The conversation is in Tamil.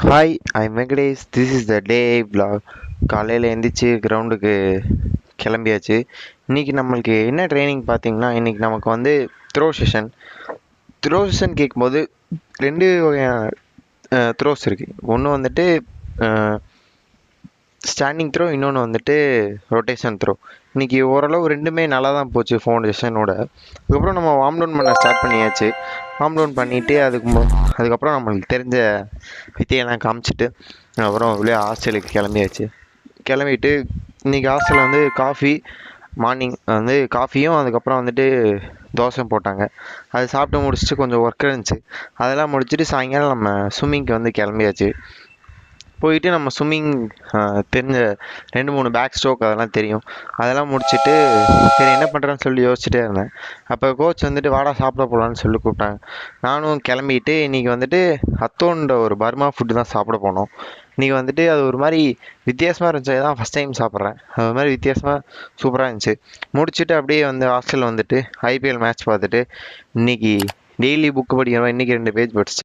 Hi, I Venkatesh. This is the day vlog. காலையில் எழுந்திரிச்சு கிரவுண்டுக்கு கிளம்பியாச்சு. இன்றைக்கி நம்மளுக்கு என்ன ட்ரைனிங் பார்த்தீங்கன்னா, இன்றைக்கி நமக்கு வந்து த்ரோ செஷன் கேட்கும்போது ரெண்டு வகையான த்ரோஸ் இருக்குது. ஒன்று வந்துட்டு ஸ்டாண்டிங் த்ரோ, இன்னொன்று வந்துட்டு ரொட்டேஷன் த்ரோ. இன்றைக்கி ஓரளவு ரெண்டுமே நல்லா தான் போச்சு ஃபவுண்டேஷனோட. அதுக்கப்புறம் நம்ம வார்ம் டவுன் பண்ண ஸ்டார்ட் பண்ணியாச்சு. வார்ம் டவுன் பண்ணிவிட்டு அதுக்கப்புறம் நம்மளுக்கு தெரிஞ்ச வித்தையெல்லாம் காமிச்சிட்டு அப்புறம் உள்ளே ஹாஸ்டலுக்கு கிளம்பிட்டு இன்றைக்கி ஹாஸ்டலில் வந்து மார்னிங் வந்து காஃபியும் அதுக்கப்புறம் வந்துட்டு தோசையும் போட்டாங்க. அது சாப்பிட்டு முடிச்சுட்டு கொஞ்சம் ஒர்க் இருந்துச்சு. அதெல்லாம் முடிச்சுட்டு சாயங்காலம் நம்ம ஸ்விம்மிங்க்கு வந்து கிளம்பியாச்சு. போயிட்டு நம்ம ஸ்விம்மிங் தெரிஞ்ச 2-3 பேக் ஸ்ட்ரோக் அதெல்லாம் தெரியும். அதெல்லாம் முடிச்சுட்டு சரி என்ன பண்ணுறேன்னு சொல்லி யோசிச்சுட்டே இருந்தேன். அப்போ கோச் வந்துட்டு வாடா சாப்பிட போகலான்னு சொல்லி கூப்பிட்டாங்க. நானும் கிளம்பிட்டு இன்றைக்கி வந்துட்டு அத்தோன்ற ஒரு பர்மா ஃபுட்டு தான் சாப்பிட போனோம். இன்றைக்கி வந்துட்டு அது ஒரு மாதிரி வித்தியாசமாக இருந்துச்சு. அதுதான் ஃபஸ்ட் டைம் சாப்பிட்றேன். அது மாதிரி வித்தியாசமாக சூப்பராக இருந்துச்சு. முடிச்சுட்டு அப்படியே வந்து ஹாஸ்டலில் வந்துட்டு ஐபிஎல் மேட்ச் பார்த்துட்டு இன்றைக்கி டெய்லி புக்கு படிக்கிறோம். இன்றைக்கி 2 பேஜ் படிச்சு